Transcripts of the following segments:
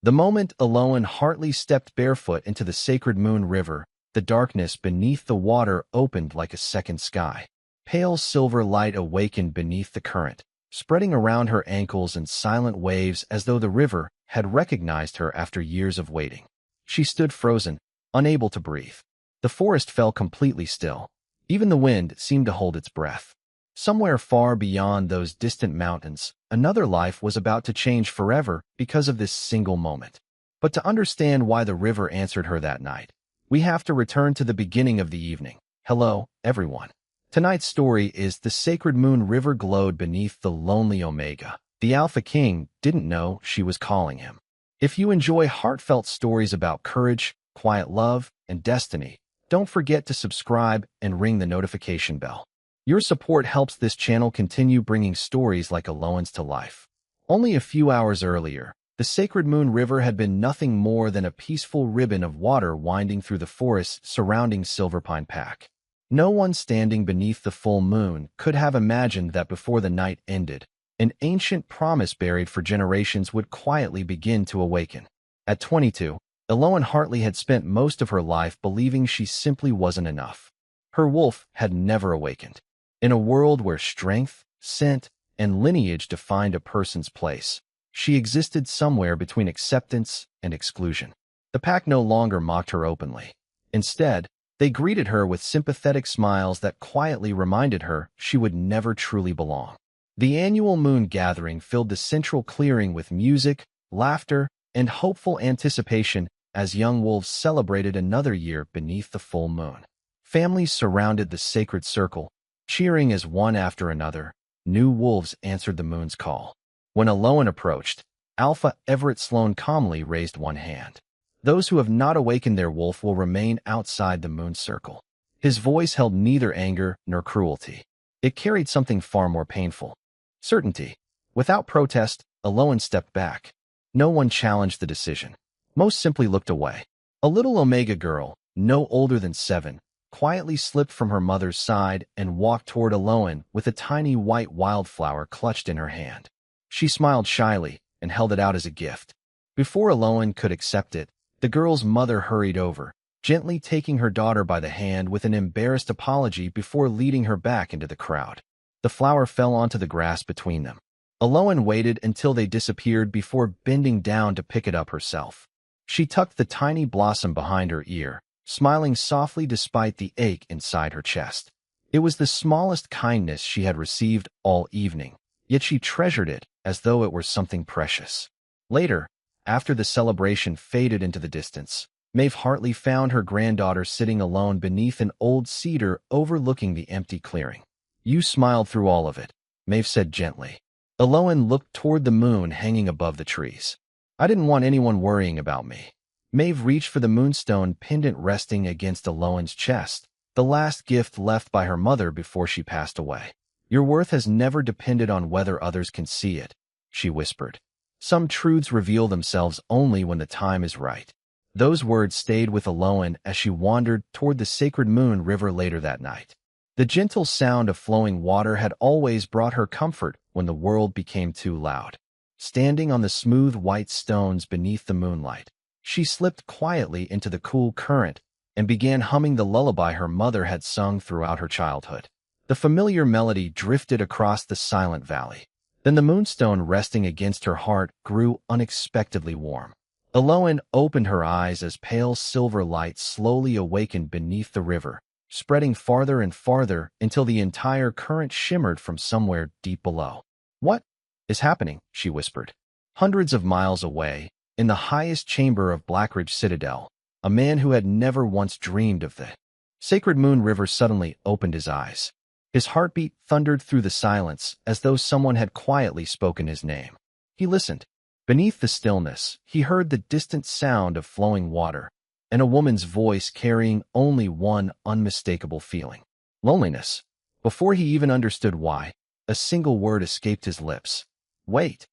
The moment Alolan Hartley stepped barefoot into the sacred Moon River, the darkness beneath the water opened like a second sky. Pale silver light awakened beneath the current, spreading around her ankles in silent waves as though the river had recognized her after years of waiting. She stood frozen, unable to breathe. The forest fell completely still. Even the wind seemed to hold its breath. Somewhere far beyond those distant mountains, another life was about to change forever because of this single moment. But to understand why the river answered her that night, we have to return to the beginning of the evening. Hello, everyone. Tonight's story is The Sacred Moon River glowed beneath the lonely Omega. The Alpha King didn't know she was calling him. If you enjoy heartfelt stories about courage, quiet love, and destiny, don't forget to subscribe and ring the notification bell. Your support helps this channel continue bringing stories like Alolan's to life. Only a few hours earlier, the Sacred Moon River had been nothing more than a peaceful ribbon of water winding through the forests surrounding Silverpine Pack. No one standing beneath the full moon could have imagined that before the night ended, an ancient promise buried for generations would quietly begin to awaken. At 22, Alolan Hartley had spent most of her life believing she simply wasn't enough. Her wolf had never awakened. In a world where strength, scent, and lineage defined a person's place, she existed somewhere between acceptance and exclusion. The pack no longer mocked her openly. Instead, they greeted her with sympathetic smiles that quietly reminded her she would never truly belong. The annual moon gathering filled the central clearing with music, laughter, and hopeful anticipation as young wolves celebrated another year beneath the full moon. Families surrounded the sacred circle, cheering as one after another, new wolves answered the moon's call. When Alolan approached, Alpha Everett Sloan calmly raised one hand. Those who have not awakened their wolf will remain outside the moon's circle. His voice held neither anger nor cruelty. It carried something far more painful. Certainty. Without protest, Alolan stepped back. No one challenged the decision. Most simply looked away. A little Omega girl, no older than 7, quietly slipped from her mother's side and walked toward Alolan with a tiny white wildflower clutched in her hand. She smiled shyly and held it out as a gift. Before Alolan could accept it, the girl's mother hurried over, gently taking her daughter by the hand with an embarrassed apology before leading her back into the crowd. The flower fell onto the grass between them. Alolan waited until they disappeared before bending down to pick it up herself. She tucked the tiny blossom behind her ear, smiling softly despite the ache inside her chest. It was the smallest kindness she had received all evening, yet she treasured it as though it were something precious. Later, after the celebration faded into the distance, Maeve Hartley found her granddaughter sitting alone beneath an old cedar overlooking the empty clearing. "You smiled through all of it," Maeve said gently. Alolan looked toward the moon hanging above the trees. "I didn't want anyone worrying about me." Maeve reached for the moonstone pendant resting against Alolan's chest, the last gift left by her mother before she passed away. "Your worth has never depended on whether others can see it," she whispered. "Some truths reveal themselves only when the time is right." Those words stayed with Alolan as she wandered toward the Sacred Moon River later that night. The gentle sound of flowing water had always brought her comfort when the world became too loud. Standing on the smooth white stones beneath the moonlight, she slipped quietly into the cool current and began humming the lullaby her mother had sung throughout her childhood. The familiar melody drifted across the silent valley. Then the moonstone resting against her heart grew unexpectedly warm. Alolan opened her eyes as pale silver light slowly awakened beneath the river, spreading farther and farther until the entire current shimmered from somewhere deep below. "What is happening?" she whispered. Hundreds of miles away, in the highest chamber of Blackridge Citadel, a man who had never once dreamed of the Sacred Moon River suddenly opened his eyes. His heartbeat thundered through the silence as though someone had quietly spoken his name. He listened. Beneath the stillness, he heard the distant sound of flowing water, and a woman's voice carrying only one unmistakable feeling: loneliness. Before he even understood why, a single word escaped his lips: wait.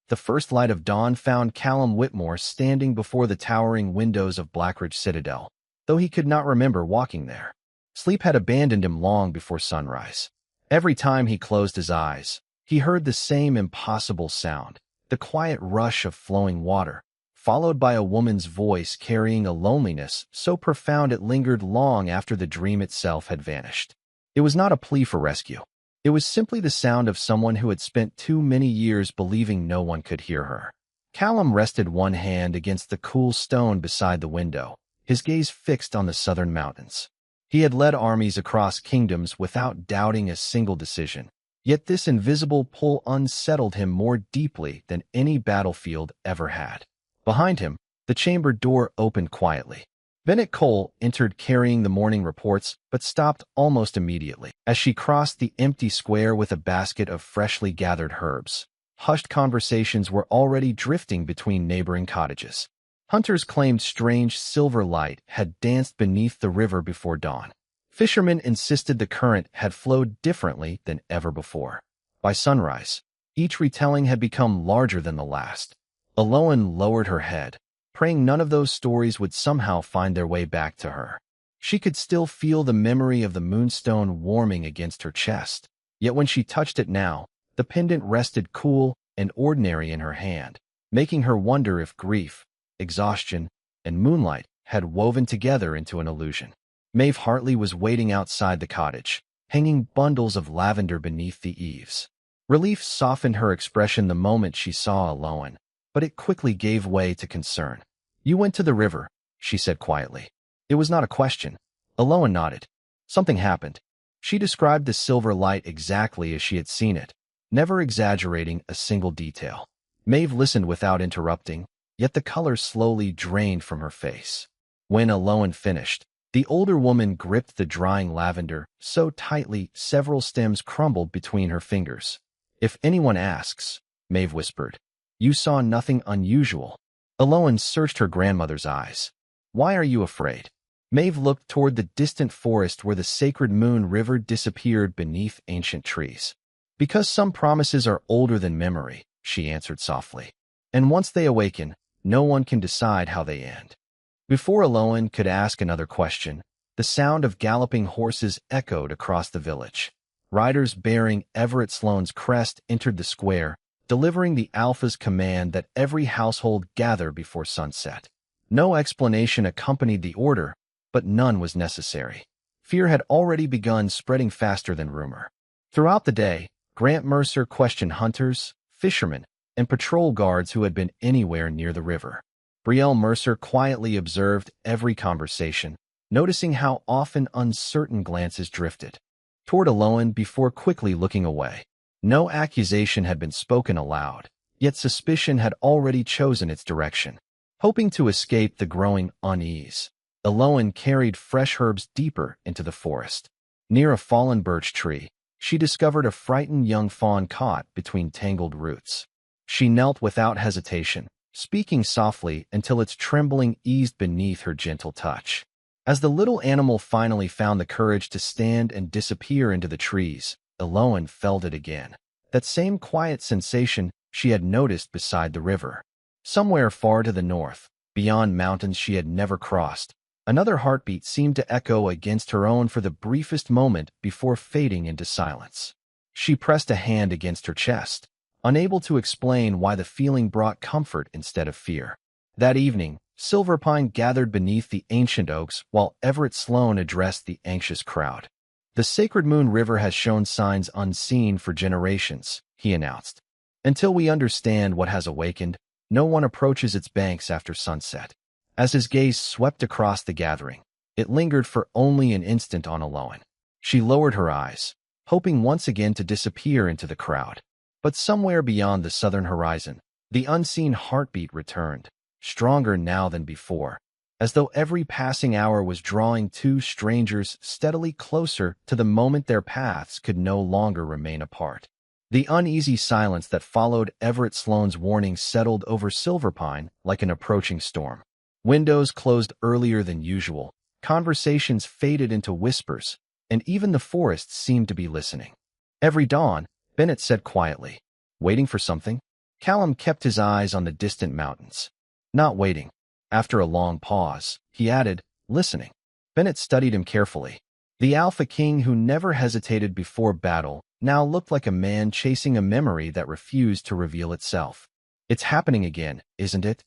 The first light of dawn found Callum Whitmore standing before the towering windows of Blackridge Citadel, though he could not remember walking there. Sleep had abandoned him long before sunrise. Every time he closed his eyes, he heard the same impossible sound, the quiet rush of flowing water, followed by a woman's voice carrying a loneliness so profound it lingered long after the dream itself had vanished. It was not a plea for rescue. It was simply the sound of someone who had spent too many years believing no one could hear her. Callum rested one hand against the cool stone beside the window, his gaze fixed on the southern mountains. He had led armies across kingdoms without doubting a single decision, yet this invisible pull unsettled him more deeply than any battlefield ever had. Behind him, the chamber door opened quietly. Bennett Cole entered carrying the morning reports, but stopped almost immediately as she crossed the empty square with a basket of freshly gathered herbs. Hushed conversations were already drifting between neighboring cottages. Hunters claimed strange silver light had danced beneath the river before dawn. Fishermen insisted the current had flowed differently than ever before. By sunrise, each retelling had become larger than the last. Aloan lowered her head, praying none of those stories would somehow find their way back to her. She could still feel the memory of the moonstone warming against her chest, yet when she touched it now, the pendant rested cool and ordinary in her hand, making her wonder if grief, exhaustion, and moonlight had woven together into an illusion. Maeve Hartley was waiting outside the cottage, hanging bundles of lavender beneath the eaves. Relief softened her expression the moment she saw Aloan, but it quickly gave way to concern. "You went to the river," she said quietly. It was not a question. Aloan nodded. Something happened. She described the silver light exactly as she had seen it, never exaggerating a single detail. Maeve listened without interrupting, yet the color slowly drained from her face. When Aloan finished, the older woman gripped the drying lavender so tightly several stems crumbled between her fingers. "If anyone asks," Maeve whispered, "you saw nothing unusual." Aloan searched her grandmother's eyes. "Why are you afraid?" Maeve looked toward the distant forest where the sacred moon river disappeared beneath ancient trees. "Because some promises are older than memory," she answered softly. "And once they awaken, no one can decide how they end." Before Aloan could ask another question, the sound of galloping horses echoed across the village. Riders bearing Everett Sloane's crest entered the square, delivering the Alpha's command that every household gather before sunset. No explanation accompanied the order, but none was necessary. Fear had already begun spreading faster than rumor. Throughout the day, Grant Mercer questioned hunters, fishermen, and patrol guards who had been anywhere near the river. Brielle Mercer quietly observed every conversation, noticing how often uncertain glances drifted toward Aloan before quickly looking away. No accusation had been spoken aloud, yet suspicion had already chosen its direction. Hoping to escape the growing unease, Aloan carried fresh herbs deeper into the forest. Near a fallen birch tree, she discovered a frightened young fawn caught between tangled roots. She knelt without hesitation, speaking softly until its trembling eased beneath her gentle touch. As the little animal finally found the courage to stand and disappear into the trees, Aloan felt it again. That same quiet sensation she had noticed beside the river. Somewhere far to the north, beyond mountains she had never crossed, another heartbeat seemed to echo against her own for the briefest moment before fading into silence. She pressed a hand against her chest, unable to explain why the feeling brought comfort instead of fear. That evening, Silverpine gathered beneath the ancient oaks while Everett Sloane addressed the anxious crowd. "The Sacred Moon River has shown signs unseen for generations," he announced. "Until we understand what has awakened, no one approaches its banks after sunset." As his gaze swept across the gathering, it lingered for only an instant on Aloan. She lowered her eyes, hoping once again to disappear into the crowd. But somewhere beyond the southern horizon, the unseen heartbeat returned, stronger now than before, as though every passing hour was drawing two strangers steadily closer to the moment their paths could no longer remain apart. The uneasy silence that followed Everett Sloane's warning settled over Silverpine like an approaching storm. Windows closed earlier than usual, conversations faded into whispers, and even the forest seemed to be listening. "Every dawn," Bennett said quietly. "Waiting for something?" Callum kept his eyes on the distant mountains. "Not waiting." After a long pause, he added, "Listening." Bennett studied him carefully. The Alpha King who never hesitated before battle now looked like a man chasing a memory that refused to reveal itself. "It's happening again, isn't it?"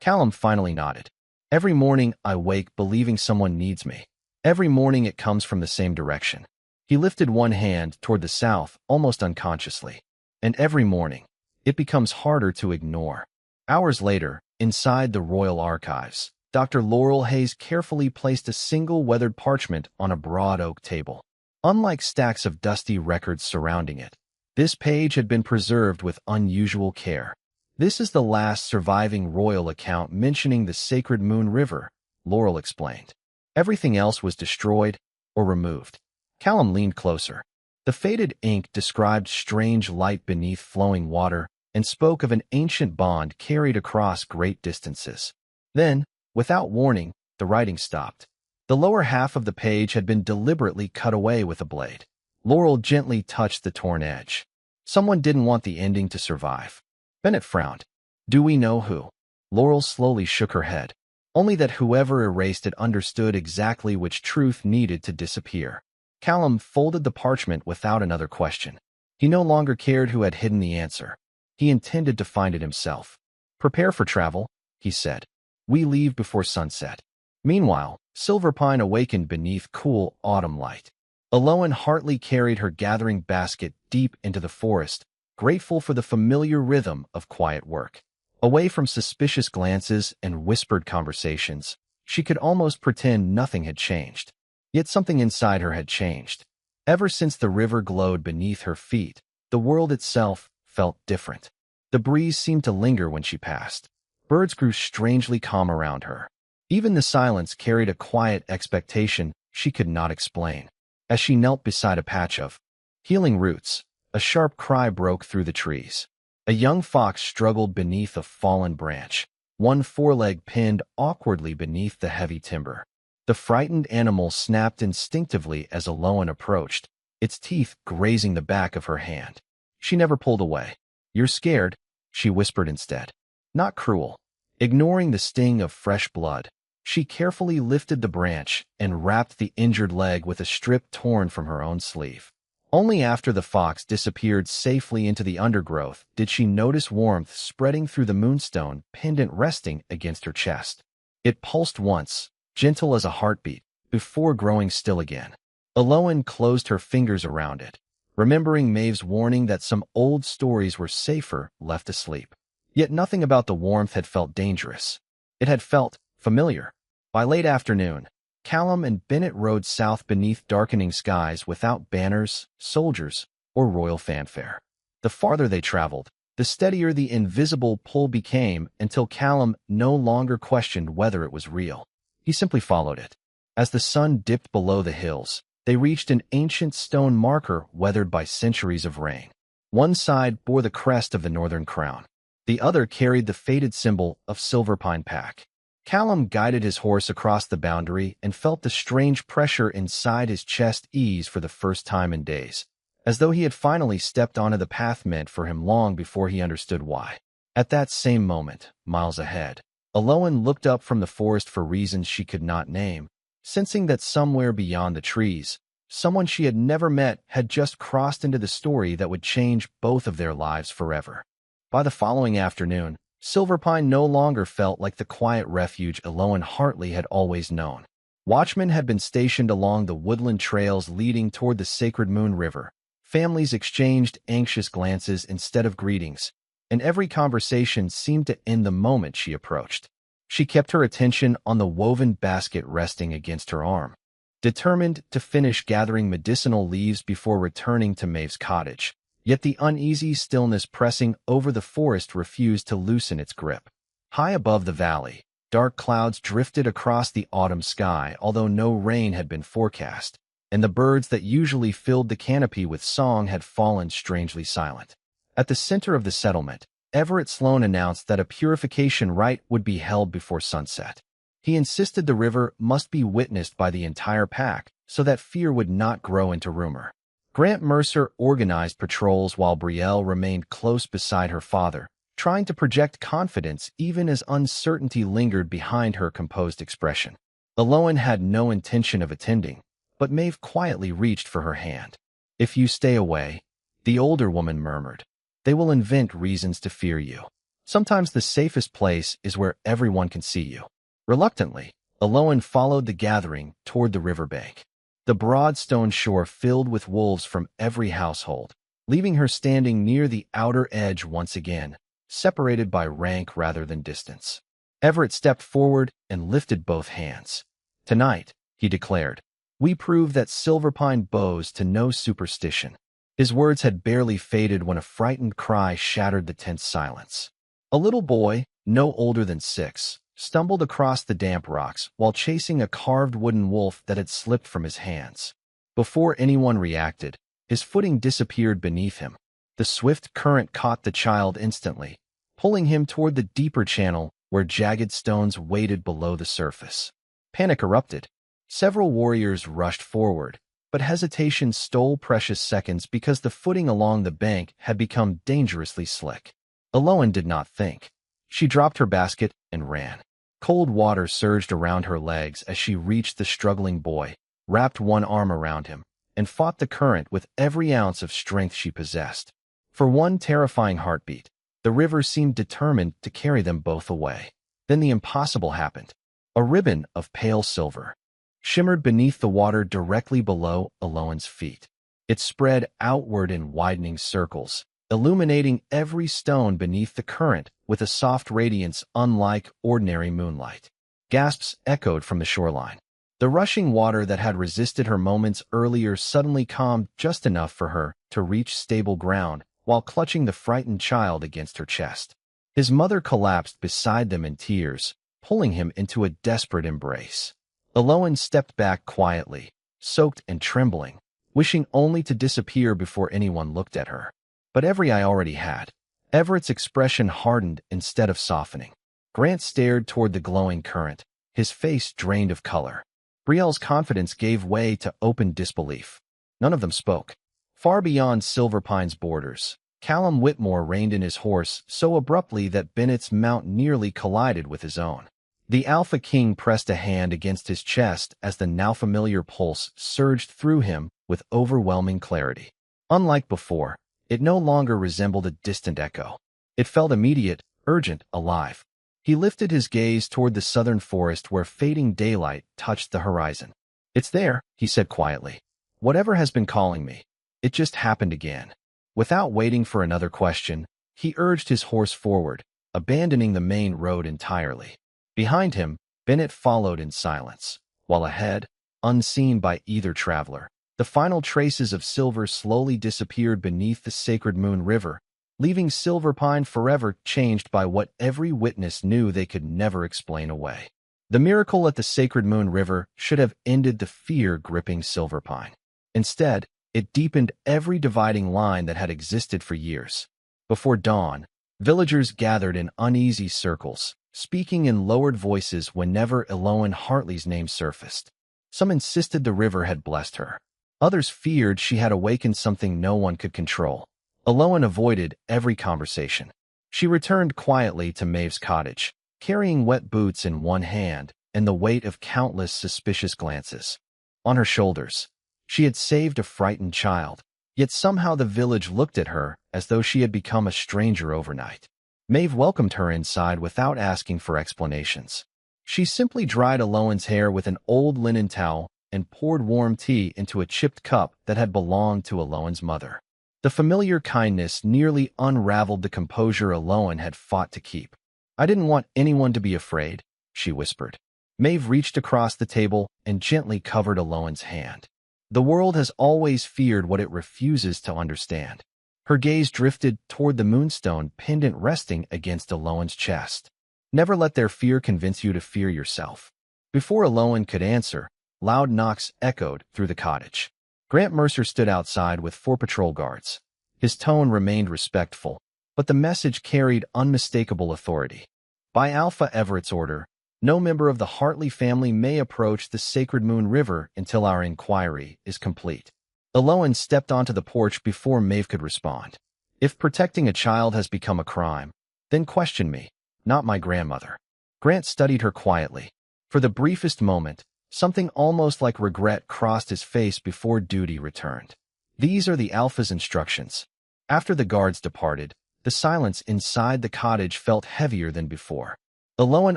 Callum finally nodded. Every morning I wake believing someone needs me. Every morning it comes from the same direction. He lifted one hand toward the south, almost unconsciously. And every morning, it becomes harder to ignore. Hours later, inside the royal archives, Dr. Laurel Hayes carefully placed a single weathered parchment on a broad oak table. Unlike stacks of dusty records surrounding it, this page had been preserved with unusual care. This is the last surviving royal account mentioning the sacred Moon River, Laurel explained. Everything else was destroyed or removed. Callum leaned closer. The faded ink described strange light beneath flowing water and spoke of an ancient bond carried across great distances. Then, without warning, the writing stopped. The lower half of the page had been deliberately cut away with a blade. Laurel gently touched the torn edge. Someone didn't want the ending to survive. Bennett frowned. Do we know who? Laurel slowly shook her head. Only that whoever erased it understood exactly which truth needed to disappear. Callum folded the parchment without another question. He no longer cared who had hidden the answer. He intended to find it himself. Prepare for travel, he said. We leave before sunset. Meanwhile, Silverpine awakened beneath cool autumn light. Aloan Hartley carried her gathering basket deep into the forest, grateful for the familiar rhythm of quiet work. Away from suspicious glances and whispered conversations, she could almost pretend nothing had changed. Yet something inside her had changed. Ever since the river glowed beneath her feet, the world itself felt different. The breeze seemed to linger when she passed. Birds grew strangely calm around her. Even the silence carried a quiet expectation she could not explain. As she knelt beside a patch of healing roots, a sharp cry broke through the trees. A young fox struggled beneath a fallen branch, one foreleg pinned awkwardly beneath the heavy timber. The frightened animal snapped instinctively as Aloan approached, its teeth grazing the back of her hand. She never pulled away. You're scared, she whispered instead. Not cruel. Ignoring the sting of fresh blood, she carefully lifted the branch and wrapped the injured leg with a strip torn from her own sleeve. Only after the fox disappeared safely into the undergrowth did she notice warmth spreading through the moonstone pendant resting against her chest. It pulsed once, gentle as a heartbeat, before growing still again. Aloan closed her fingers around it, remembering Maeve's warning that some old stories were safer left asleep. Yet nothing about the warmth had felt dangerous. It had felt familiar. By late afternoon, Callum and Bennett rode south beneath darkening skies without banners, soldiers, or royal fanfare. The farther they traveled, the steadier the invisible pull became until Callum no longer questioned whether it was real. He simply followed it. As the sun dipped below the hills, they reached an ancient stone marker weathered by centuries of rain. One side bore the crest of the Northern Crown. The other carried the faded symbol of Silverpine Pack. Callum guided his horse across the boundary and felt the strange pressure inside his chest ease for the first time in days, as though he had finally stepped onto the path meant for him long before he understood why. At that same moment, miles ahead, Aloan looked up from the forest for reasons she could not name, sensing that somewhere beyond the trees, someone she had never met had just crossed into the story that would change both of their lives forever. By the following afternoon, Silverpine no longer felt like the quiet refuge Aloan Hartley had always known. Watchmen had been stationed along the woodland trails leading toward the sacred Moon River. Families exchanged anxious glances instead of greetings, and every conversation seemed to end the moment she approached. She kept her attention on the woven basket resting against her arm, determined to finish gathering medicinal leaves before returning to Maeve's cottage. Yet the uneasy stillness pressing over the forest refused to loosen its grip. High above the valley, dark clouds drifted across the autumn sky, although no rain had been forecast, and the birds that usually filled the canopy with song had fallen strangely silent. At the center of the settlement, Everett Sloane announced that a purification rite would be held before sunset. He insisted the river must be witnessed by the entire pack so that fear would not grow into rumor. Grant Mercer organized patrols while Brielle remained close beside her father, trying to project confidence even as uncertainty lingered behind her composed expression. Aloan had no intention of attending, but Maeve quietly reached for her hand. If you stay away, the older woman murmured, they will invent reasons to fear you. Sometimes the safest place is where everyone can see you. Reluctantly, Aloan followed the gathering toward the riverbank. The broad stone shore filled with wolves from every household, leaving her standing near the outer edge once again, separated by rank rather than distance. Everett stepped forward and lifted both hands. "Tonight," he declared, "we prove that Silverpine bows to no superstition." His words had barely faded when a frightened cry shattered the tense silence. A little boy, no older than 6, stumbled across the damp rocks while chasing a carved wooden wolf that had slipped from his hands. Before anyone reacted, his footing disappeared beneath him. The swift current caught the child instantly, pulling him toward the deeper channel where jagged stones waited below the surface. Panic erupted. Several warriors rushed forward, but hesitation stole precious seconds because the footing along the bank had become dangerously slick. Aloan did not think. She dropped her basket and ran. Cold water surged around her legs as she reached the struggling boy, wrapped one arm around him, and fought the current with every ounce of strength she possessed. For one terrifying heartbeat, the river seemed determined to carry them both away. Then the impossible happened. A ribbon of pale silver shimmered beneath the water directly below Aloan's feet. It spread outward in widening circles, illuminating every stone beneath the current with a soft radiance unlike ordinary moonlight. Gasps echoed from the shoreline. The rushing water that had resisted her moments earlier suddenly calmed just enough for her to reach stable ground while clutching the frightened child against her chest. His mother collapsed beside them in tears, pulling him into a desperate embrace. Aloan stepped back quietly, soaked and trembling, wishing only to disappear before anyone looked at her. But every eye already had. Everett's expression hardened instead of softening. Grant stared toward the glowing current, his face drained of color. Brielle's confidence gave way to open disbelief. None of them spoke. Far beyond Silverpine's borders, Callum Whitmore reined in his horse so abruptly that Bennett's mount nearly collided with his own. The Alpha King pressed a hand against his chest as the now familiar pulse surged through him with overwhelming clarity. Unlike before, it no longer resembled a distant echo. It felt immediate, urgent, alive. He lifted his gaze toward the southern forest where fading daylight touched the horizon. "It's there," he said quietly. "Whatever has been calling me. It just happened again." Without waiting for another question, he urged his horse forward, abandoning the main road entirely. Behind him, Bennett followed in silence, while ahead, unseen by either traveler, the final traces of silver slowly disappeared beneath the sacred Moon River, leaving Silverpine forever changed by what every witness knew they could never explain away. The miracle at the sacred Moon River should have ended the fear gripping Silverpine. Instead, it deepened every dividing line that had existed for years. Before dawn, villagers gathered in uneasy circles, speaking in lowered voices whenever Aloan Hartley's name surfaced. Some insisted the river had blessed her. Others feared she had awakened something no one could control. Aloan avoided every conversation. She returned quietly to Maeve's cottage, carrying wet boots in one hand and the weight of countless suspicious glances. On her shoulders, she had saved a frightened child, yet somehow the village looked at her as though she had become a stranger overnight. Maeve welcomed her inside without asking for explanations. She simply dried Aloan's hair with an old linen towel and poured warm tea into a chipped cup that had belonged to Aloan's mother. The familiar kindness nearly unraveled the composure Aloan had fought to keep. "I didn't want anyone to be afraid," she whispered. Maeve reached across the table and gently covered Aloan's hand. "The world has always feared what it refuses to understand." Her gaze drifted toward the moonstone pendant resting against Aloan's chest. "Never let their fear convince you to fear yourself." Before Aloan could answer, loud knocks echoed through the cottage. Grant Mercer stood outside with 4 patrol guards. His tone remained respectful, but the message carried unmistakable authority. By Alpha Everett's order, no member of the Hartley family may approach the Sacred Moon River until our inquiry is complete. Aloan stepped onto the porch before Maeve could respond. "If protecting a child has become a crime, then question me, not my grandmother." Grant studied her quietly. For the briefest moment, something almost like regret crossed his face before duty returned. "These are the Alpha's instructions." After the guards departed, The silence inside the cottage felt heavier than before. Eloan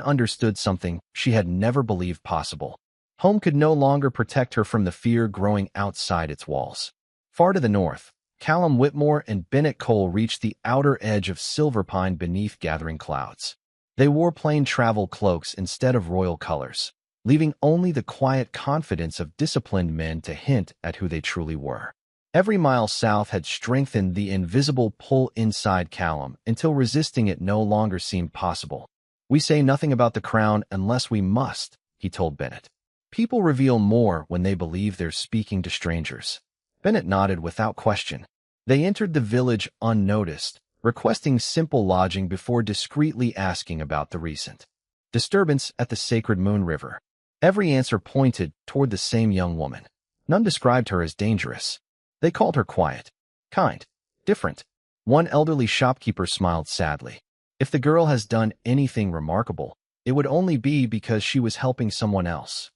understood something she had never believed possible. Home could no longer protect her from the fear growing outside its walls. Far to the north, Callum Whitmore and Bennett Cole reached the outer edge of Silverpine beneath gathering clouds. They wore plain travel cloaks instead of royal colors, leaving only the quiet confidence of disciplined men to hint at who they truly were. Every mile south had strengthened the invisible pull inside Callum until resisting it no longer seemed possible. "We say nothing about the crown unless we must," he told Bennett. "People reveal more when they believe they're speaking to strangers." Bennett nodded without question. They entered the village unnoticed, requesting simple lodging before discreetly asking about the recent disturbance at the Sacred Moon River. Every answer pointed toward the same young woman. None described her as dangerous. They called her quiet, kind, different. One elderly shopkeeper smiled sadly. "If the girl has done anything remarkable, it would only be because she was helping someone else."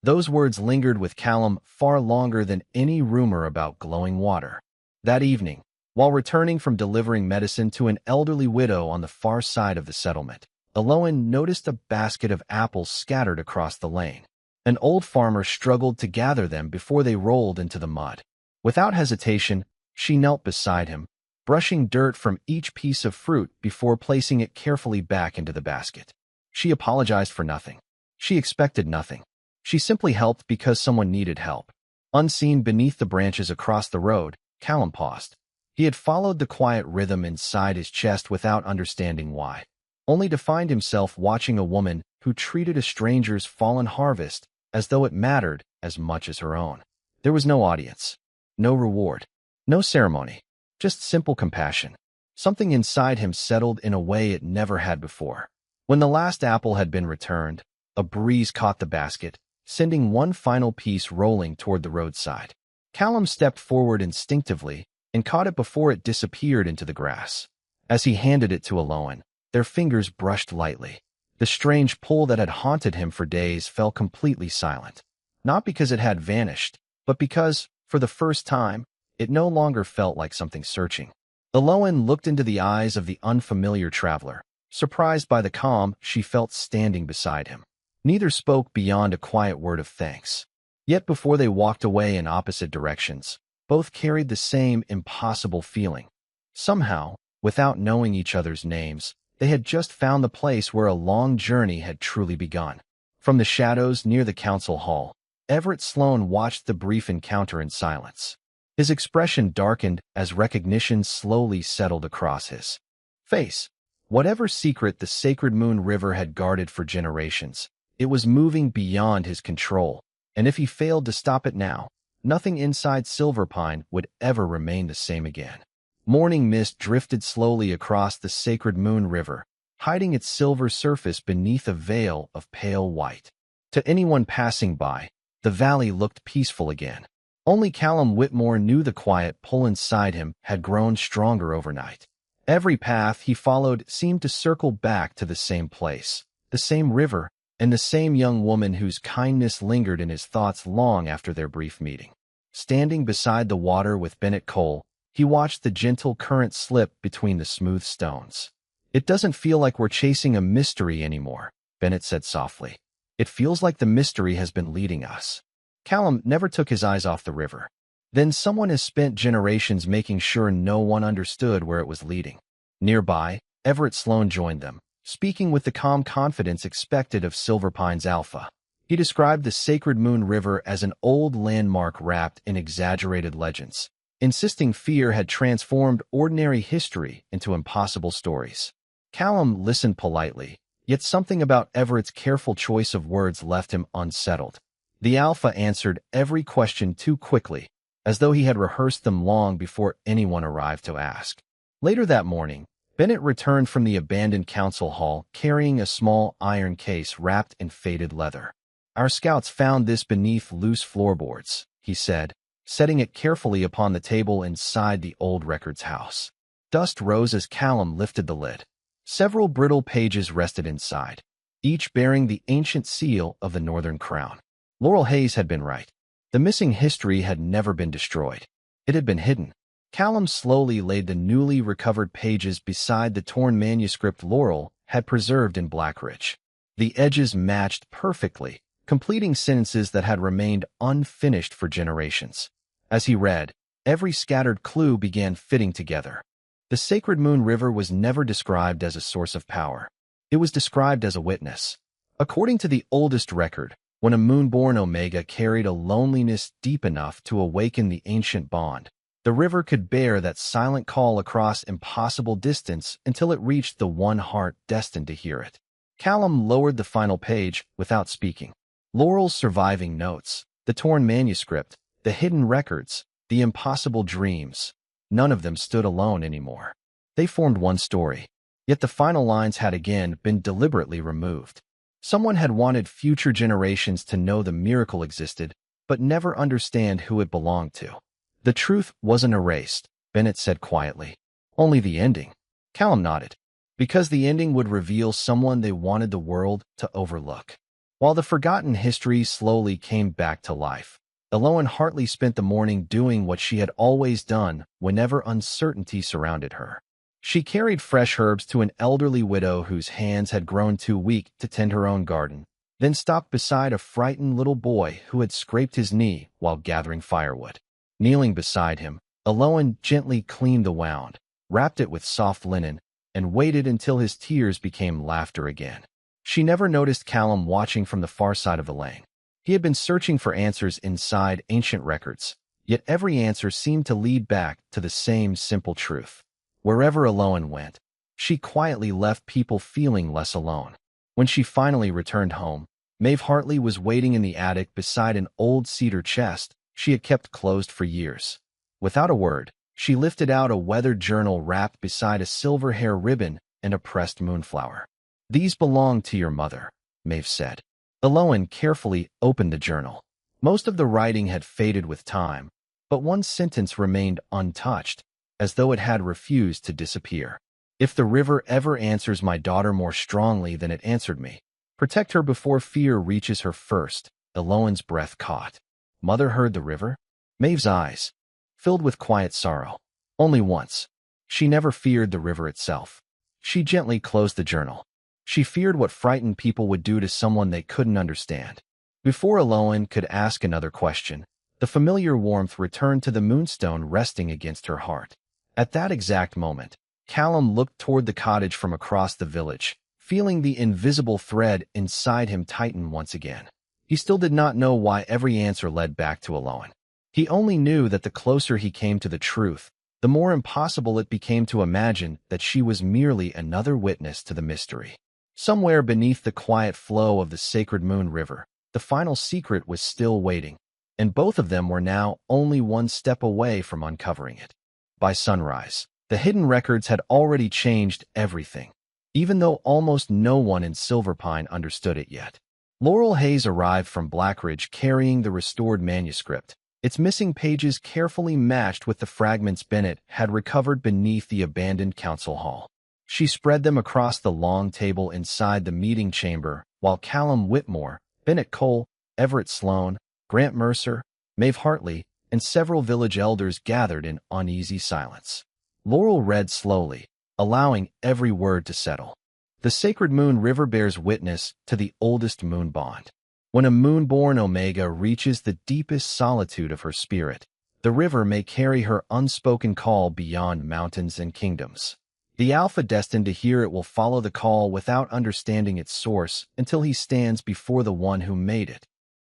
Those words lingered with Callum far longer than any rumor about glowing water. That evening, while returning from delivering medicine to an elderly widow on the far side of the settlement, Eloan noticed a basket of apples scattered across the lane. An old farmer struggled to gather them before they rolled into the mud. Without hesitation, she knelt beside him, brushing dirt from each piece of fruit before placing it carefully back into the basket. She apologized for nothing. She expected nothing. She simply helped because someone needed help. Unseen beneath the branches across the road, Callum paused. He had followed the quiet rhythm inside his chest without understanding why, only to find himself watching a woman who treated a stranger's fallen harvest as though it mattered as much as her own. There was no audience, no reward, no ceremony, just simple compassion. Something inside him settled in a way it never had before. When the last apple had been returned, a breeze caught the basket, sending one final piece rolling toward the roadside. Callum stepped forward instinctively and caught it before it disappeared into the grass. As he handed it to Eloan, their fingers brushed lightly. The strange pull that had haunted him for days fell completely silent. Not because it had vanished, but because, for the first time, it no longer felt like something searching. Eloan looked into the eyes of the unfamiliar traveler, surprised by the calm she felt standing beside him. Neither spoke beyond a quiet word of thanks. Yet before they walked away in opposite directions, both carried the same impossible feeling. Somehow, without knowing each other's names, they had just found the place where a long journey had truly begun. From the shadows near the council hall, Everett Sloane watched the brief encounter in silence. His expression darkened as recognition slowly settled across his face. Whatever secret the Sacred Moon River had guarded for generations, it was moving beyond his control, and if he failed to stop it now, nothing inside Silverpine would ever remain the same again. Morning mist drifted slowly across the Sacred Moon River, hiding its silver surface beneath a veil of pale white. To anyone passing by, the valley looked peaceful again. Only Callum Whitmore knew the quiet pull inside him had grown stronger overnight. Every path he followed seemed to circle back to the same place, the same river, and the same young woman whose kindness lingered in his thoughts long after their brief meeting. Standing beside the water with Bennett Cole, he watched the gentle current slip between the smooth stones. "It doesn't feel like we're chasing a mystery anymore," Bennett said softly. "It feels like the mystery has been leading us." Callum never took his eyes off the river. Then someone has spent generations making sure no one understood where it was leading. Nearby, Everett Sloane joined them, speaking with the calm confidence expected of Silverpine's alpha. He described the Sacred Moon River as an old landmark wrapped in exaggerated legends, insisting fear had transformed ordinary history into impossible stories. Callum listened politely, yet something about Everett's careful choice of words left him unsettled. The alpha answered every question too quickly, as though he had rehearsed them long before anyone arrived to ask. Later that morning, Bennett returned from the abandoned council hall carrying a small iron case wrapped in faded leather. "Our scouts found this beneath loose floorboards," he said, setting it carefully upon the table inside the old records house. Dust rose as Callum lifted the lid. Several brittle pages rested inside, each bearing the ancient seal of the Northern Crown. Laurel Hayes had been right. The missing history had never been destroyed. It had been hidden, Callum slowly laid the newly recovered pages beside the torn manuscript Laurel had preserved in Blackridge. The edges matched perfectly, completing sentences that had remained unfinished for generations. As he read, every scattered clue began fitting together. The Sacred Moon River was never described as a source of power. It was described as a witness. According to the oldest record, when a moonborn Omega carried a loneliness deep enough to awaken the ancient bond, the river could bear that silent call across impossible distance until it reached the one heart destined to hear it. Callum lowered the final page without speaking. Laurel's surviving notes, the torn manuscript, the hidden records, the impossible dreams, none of them stood alone anymore. They formed one story, yet the final lines had again been deliberately removed. Someone had wanted future generations to know the miracle existed, but never understand who it belonged to. The truth wasn't erased, Bennett said quietly. Only the ending. Callum nodded. Because the ending would reveal someone they wanted the world to overlook. While the forgotten history slowly came back to life, Eloan Hartley spent the morning doing what she had always done whenever uncertainty surrounded her. She carried fresh herbs to an elderly widow whose hands had grown too weak to tend her own garden, then stopped beside a frightened little boy who had scraped his knee while gathering firewood. Kneeling beside him, Eloan gently cleaned the wound, wrapped it with soft linen, and waited until his tears became laughter again. She never noticed Callum watching from the far side of the lane. He had been searching for answers inside ancient records, yet every answer seemed to lead back to the same simple truth. Wherever Eloan went, she quietly left people feeling less alone. When she finally returned home, Maeve Hartley was waiting in the attic beside an old cedar chest she had kept closed for years. Without a word, she lifted out a weathered journal wrapped beside a silver hair ribbon and a pressed moonflower. "These belong to your mother," Maeve said. Eloan carefully opened the journal. Most of the writing had faded with time, but one sentence remained untouched, as though it had refused to disappear. "If the river ever answers my daughter more strongly than it answered me, protect her before fear reaches her first." Eloan's breath caught. Mother heard the river? Maeve's eyes filled with quiet sorrow. Only once. She never feared the river itself. She gently closed the journal. She feared what frightened people would do to someone they couldn't understand. Before Eloan could ask another question, the familiar warmth returned to the moonstone resting against her heart. At that exact moment, Callum looked toward the cottage from across the village, feeling the invisible thread inside him tighten once again. He still did not know why every answer led back to Eloan. He only knew that the closer he came to the truth, the more impossible it became to imagine that she was merely another witness to the mystery. Somewhere beneath the quiet flow of the Sacred Moon River, the final secret was still waiting, and both of them were now only one step away from uncovering it. By sunrise, the hidden records had already changed everything, even though almost no one in Silverpine understood it yet. Laurel Hayes arrived from Blackridge carrying the restored manuscript, its missing pages carefully matched with the fragments Bennett had recovered beneath the abandoned council hall. She spread them across the long table inside the meeting chamber, while Callum Whitmore, Bennett Cole, Everett Sloan, Grant Mercer, Maeve Hartley, and several village elders gathered in uneasy silence. Laurel read slowly, allowing every word to settle. The Sacred Moon River bears witness to the oldest moon bond. When a moonborn Omega reaches the deepest solitude of her spirit, the river may carry her unspoken call beyond mountains and kingdoms. The Alpha destined to hear it will follow the call without understanding its source until he stands before the one who made it.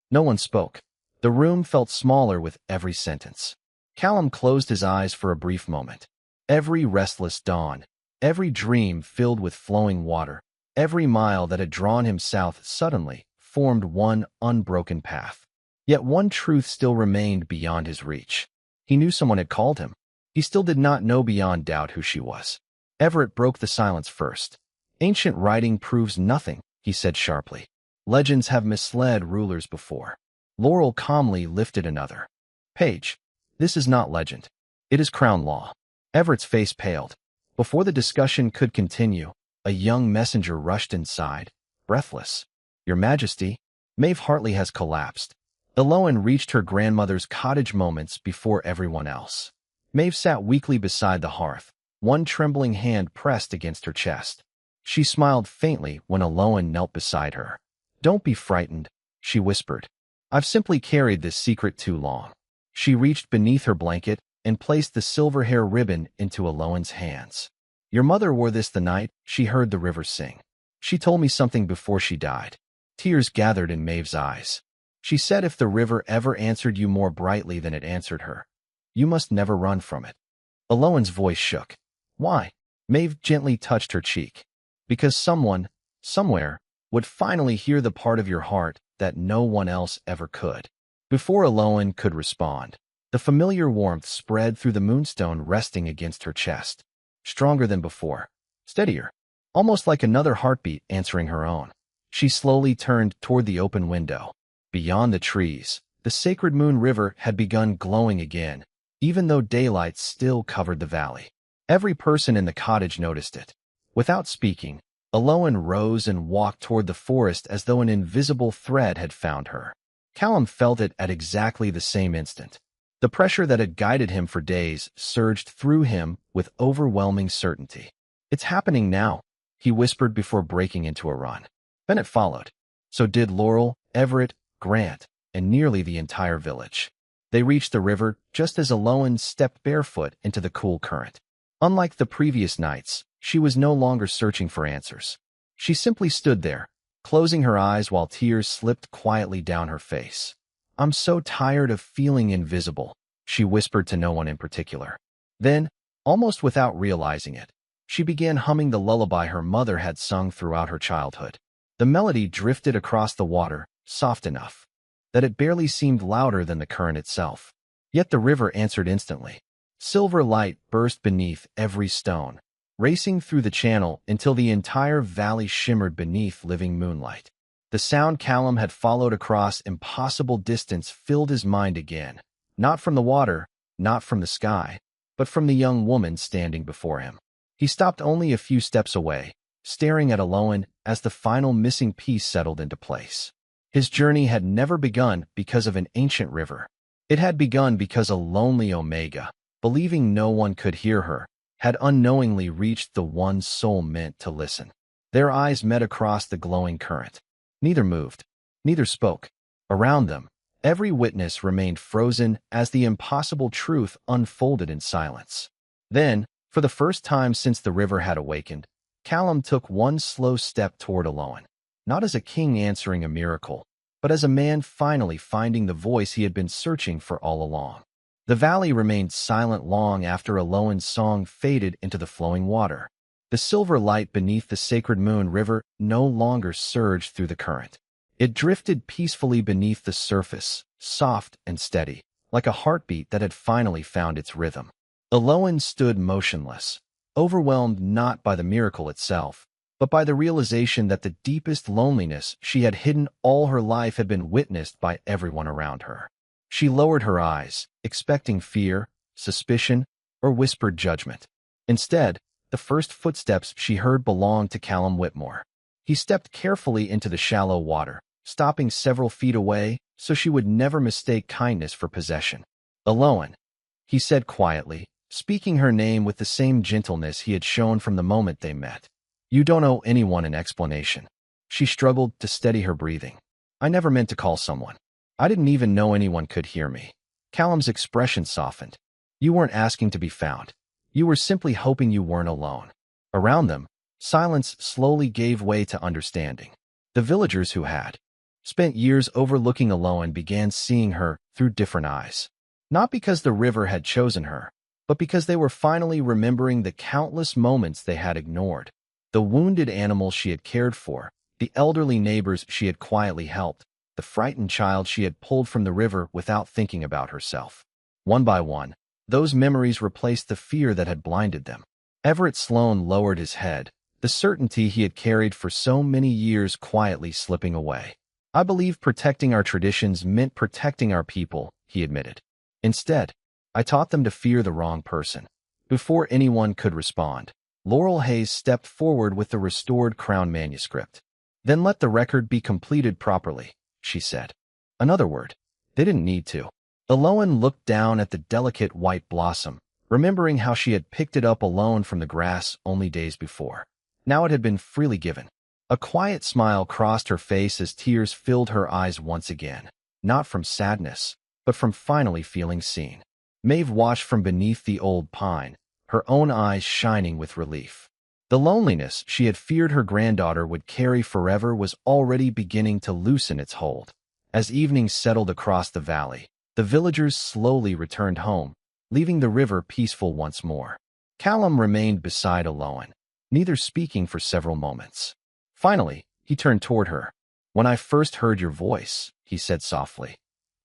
No one spoke. The room felt smaller with every sentence. Callum closed his eyes for a brief moment. Every restless dawn, every dream filled with flowing water, every mile that had drawn him south suddenly formed one unbroken path. Yet one truth still remained beyond his reach. He knew someone had called him. He still did not know beyond doubt who she was. Everett broke the silence first. "Ancient writing proves nothing," he said sharply. "Legends have misled rulers before." Laurel calmly lifted another page. "This is not legend. It is crown law." Everett's face paled. Before the discussion could continue, a young messenger rushed inside, breathless. "Your Majesty, Maeve Hartley has collapsed." Eloan reached her grandmother's cottage moments before everyone else. Maeve sat weakly beside the hearth, one trembling hand pressed against her chest. She smiled faintly when Aloan knelt beside her. "Don't be frightened," she whispered. "I've simply carried this secret too long." She reached beneath her blanket and placed the silver hair ribbon into Aloan's hands. "Your mother wore this the night she heard the river sing. She told me something before she died." Tears gathered in Maeve's eyes. "She said if the river ever answered you more brightly than it answered her, you must never run from it." Aloan's voice shook. "Why?" Maeve gently touched her cheek. "Because someone, somewhere, would finally hear the part of your heart that no one else ever could." Before Aloan could respond, the familiar warmth spread through the moonstone resting against her chest. Stronger than before, steadier, almost like another heartbeat answering her own. She slowly turned toward the open window. Beyond the trees, the sacred moon river had begun glowing again, even though daylight still covered the valley. Every person in the cottage noticed it. Without speaking, Aloan rose and walked toward the forest as though an invisible thread had found her. Callum felt it at exactly the same instant. The pressure that had guided him for days surged through him with overwhelming certainty. "It's happening now," he whispered before breaking into a run. Bennett followed. So did Laurel, Everett, Grant, and nearly the entire village. They reached the river just as Aloan stepped barefoot into the cool current. Unlike the previous nights, she was no longer searching for answers. She simply stood there, closing her eyes while tears slipped quietly down her face. "I'm so tired of feeling invisible," she whispered to no one in particular. Then, almost without realizing it, she began humming the lullaby her mother had sung throughout her childhood. The melody drifted across the water, soft enough that it barely seemed louder than the current itself. Yet the river answered instantly. Silver light burst beneath every stone, racing through the channel until the entire valley shimmered beneath living moonlight. The sound Callum had followed across impossible distance filled his mind again, not from the water, not from the sky, but from the young woman standing before him. He stopped only a few steps away, staring at Aloan as the final missing piece settled into place. His journey had never begun because of an ancient river. It had begun because a lonely Omega, believing no one could hear her, had unknowingly reached the one soul meant to listen. Their eyes met across the glowing current. Neither moved, neither spoke. Around them, every witness remained frozen as the impossible truth unfolded in silence. Then, for the first time since the river had awakened, Callum took one slow step toward Aloan, not as a king answering a miracle, but as a man finally finding the voice he had been searching for all along. The valley remained silent long after Aloan's song faded into the flowing water. The silver light beneath the sacred moon river no longer surged through the current. It drifted peacefully beneath the surface, soft and steady, like a heartbeat that had finally found its rhythm. Aloan stood motionless, overwhelmed not by the miracle itself, but by the realization that the deepest loneliness she had hidden all her life had been witnessed by everyone around her. She lowered her eyes, expecting fear, suspicion, or whispered judgment. Instead, the first footsteps she heard belonged to Callum Whitmore. He stepped carefully into the shallow water, stopping several feet away so she would never mistake kindness for possession. "Aloan," he said quietly, speaking her name with the same gentleness he had shown from the moment they met. "You don't owe anyone an explanation." She struggled to steady her breathing. "I never meant to call someone. I didn't even know anyone could hear me." Callum's expression softened. "You weren't asking to be found. You were simply hoping you weren't alone." Around them, silence slowly gave way to understanding. The villagers who had spent years overlooking Aloan began seeing her through different eyes. Not because the river had chosen her, but because they were finally remembering the countless moments they had ignored. The wounded animals she had cared for, the elderly neighbors she had quietly helped, the frightened child she had pulled from the river without thinking about herself. One by one, those memories replaced the fear that had blinded them. Everett Sloane lowered his head, the certainty he had carried for so many years quietly slipping away. "I believe protecting our traditions meant protecting our people," he admitted. "Instead, I taught them to fear the wrong person." Before anyone could respond, Laurel Hayes stepped forward with the restored crown manuscript. "Then let the record be completed properly," she said. Another word. They didn't need to. Aloan looked down at the delicate white blossom, remembering how she had picked it up alone from the grass only days before. Now it had been freely given. A quiet smile crossed her face as tears filled her eyes once again, not from sadness, but from finally feeling seen. Maeve watched from beneath the old pine, her own eyes shining with relief. The loneliness she had feared her granddaughter would carry forever was already beginning to loosen its hold. As evening settled across the valley, the villagers slowly returned home, leaving the river peaceful once more. Callum remained beside Aloan, neither speaking for several moments. Finally, he turned toward her. "When I first heard your voice," he said softly,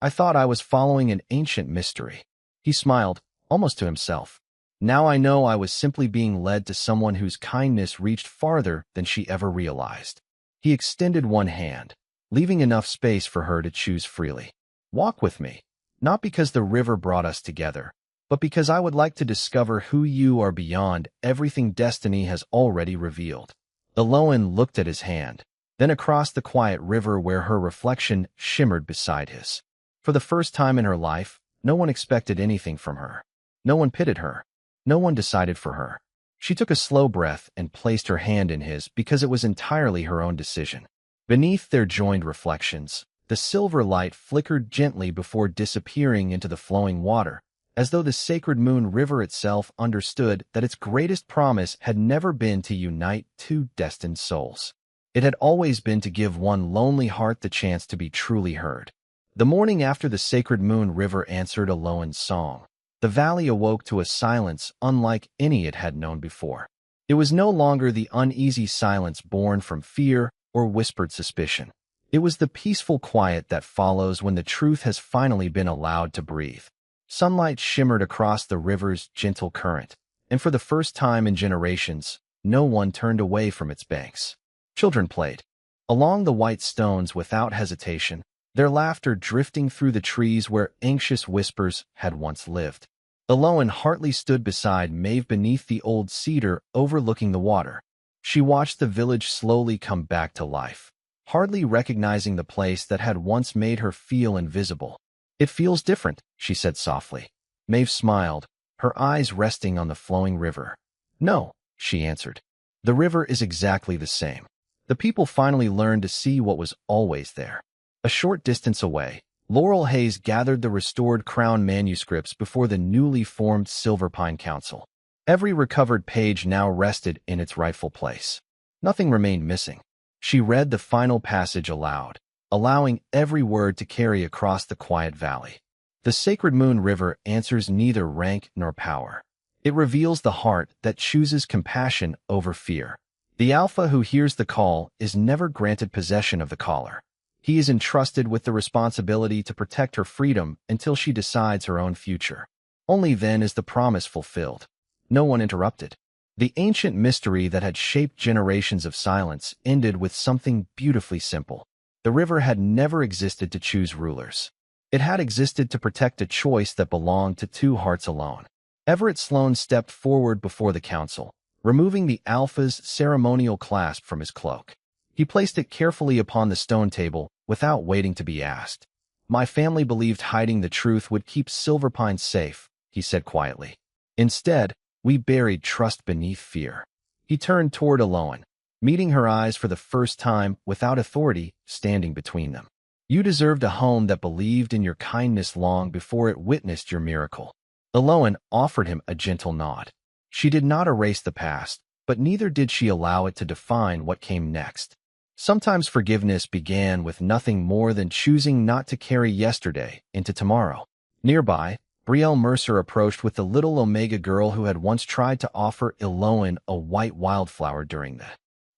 "I thought I was following an ancient mystery." He smiled, almost to himself. "Now I know I was simply being led to someone whose kindness reached farther than she ever realized." He extended one hand, leaving enough space for her to choose freely. "Walk with me, not because the river brought us together, but because I would like to discover who you are beyond everything destiny has already revealed." Aloan looked at his hand, then across the quiet river where her reflection shimmered beside his. For the first time in her life, no one expected anything from her. No one pitied her. No one decided for her. She took a slow breath and placed her hand in his because it was entirely her own decision. Beneath their joined reflections, the silver light flickered gently before disappearing into the flowing water, as though the sacred moon river itself understood that its greatest promise had never been to unite two destined souls. It had always been to give one lonely heart the chance to be truly heard. The morning after the sacred moon river answered Aloan's song, the valley awoke to a silence unlike any it had known before. It was no longer the uneasy silence born from fear or whispered suspicion. It was the peaceful quiet that follows when the truth has finally been allowed to breathe. Sunlight shimmered across the river's gentle current, and for the first time in generations, no one turned away from its banks. Children played along the white stones without hesitation, their laughter drifting through the trees where anxious whispers had once lived. Aloan Hartley stood beside Maeve beneath the old cedar overlooking the water. She watched the village slowly come back to life, hardly recognizing the place that had once made her feel invisible. "It feels different," she said softly. Maeve smiled, her eyes resting on the flowing river. "No," she answered. "The river is exactly the same. The people finally learned to see what was always there." A short distance away, Laurel Hayes gathered the restored Crown manuscripts before the newly formed Silverpine Council. Every recovered page now rested in its rightful place. Nothing remained missing. She read the final passage aloud, allowing every word to carry across the quiet valley. "The sacred moon river answers neither rank nor power. It reveals the heart that chooses compassion over fear. The alpha who hears the call is never granted possession of the caller. He is entrusted with the responsibility to protect her freedom until she decides her own future. Only then is the promise fulfilled." No one interrupted. The ancient mystery that had shaped generations of silence ended with something beautifully simple. The river had never existed to choose rulers. It had existed to protect a choice that belonged to two hearts alone. Everett Sloane stepped forward before the council, removing the Alpha's ceremonial clasp from his cloak. He placed it carefully upon the stone table without waiting to be asked. "My family believed hiding the truth would keep Silverpine safe," he said quietly. "Instead, we buried trust beneath fear." He turned toward Aloan, meeting her eyes for the first time without authority standing between them. "You deserved a home that believed in your kindness long before it witnessed your miracle." Aloan offered him a gentle nod. She did not erase the past, but neither did she allow it to define what came next. Sometimes forgiveness began with nothing more than choosing not to carry yesterday into tomorrow. Nearby, Brielle Mercer approached with the little Omega girl who had once tried to offer Aloan a white wildflower during the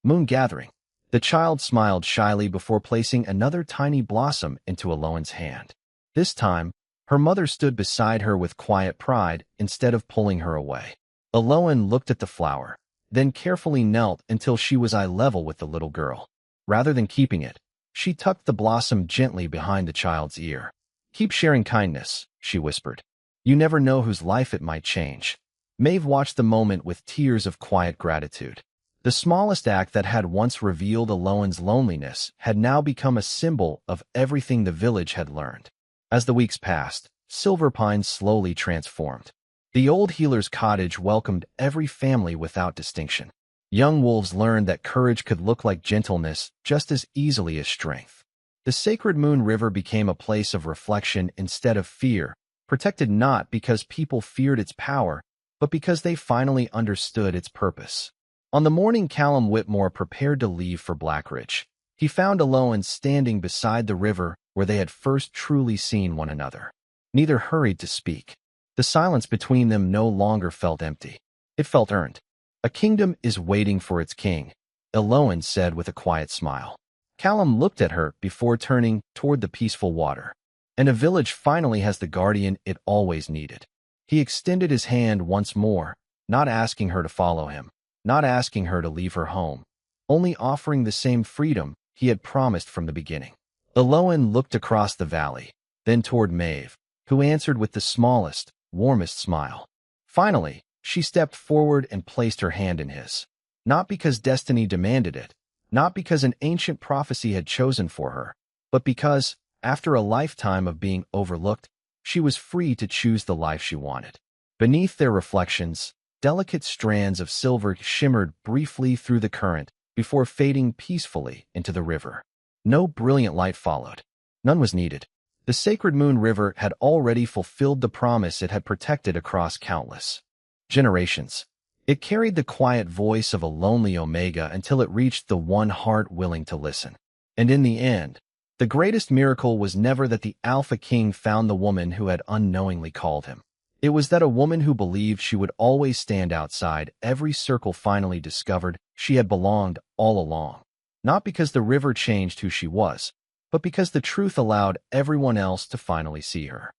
moon gathering. The child smiled shyly before placing another tiny blossom into Aloan's hand. This time, her mother stood beside her with quiet pride instead of pulling her away. Aloan looked at the flower, then carefully knelt until she was eye level with the little girl. Rather than keeping it, she tucked the blossom gently behind the child's ear. "Keep sharing kindness," she whispered. "You never know whose life it might change." Maeve watched the moment with tears of quiet gratitude. The smallest act that had once revealed Aloan's loneliness had now become a symbol of everything the village had learned. As the weeks passed, Silverpine slowly transformed. The old healer's cottage welcomed every family without distinction. Young wolves learned that courage could look like gentleness just as easily as strength. The sacred moon river became a place of reflection instead of fear, protected not because people feared its power, but because they finally understood its purpose. On the morning Callum Whitmore prepared to leave for Blackridge, he found Aloan standing beside the river where they had first truly seen one another. Neither hurried to speak. The silence between them no longer felt empty. It felt earned. A kingdom is waiting for its king, Aloan said with a quiet smile. Callum looked at her before turning toward the peaceful water. And a village finally has the guardian it always needed. He extended his hand once more, not asking her to follow him, not asking her to leave her home, only offering the same freedom he had promised from the beginning. Aloan looked across the valley, then toward Maeve, who answered with the smallest, warmest smile. Finally, she stepped forward and placed her hand in his. Not because destiny demanded it, not because an ancient prophecy had chosen for her, but because, after a lifetime of being overlooked, she was free to choose the life she wanted. Beneath their reflections, delicate strands of silver shimmered briefly through the current before fading peacefully into the river. No brilliant light followed. None was needed. The sacred moon river had already fulfilled the promise it had protected across countless generations. It carried the quiet voice of a lonely Omega until it reached the one heart willing to listen. And in the end, the greatest miracle was never that the Alpha King found the woman who had unknowingly called him. It was that a woman who believed she would always stand outside every circle finally discovered she had belonged all along. Not because the river changed who she was, but because the truth allowed everyone else to finally see her.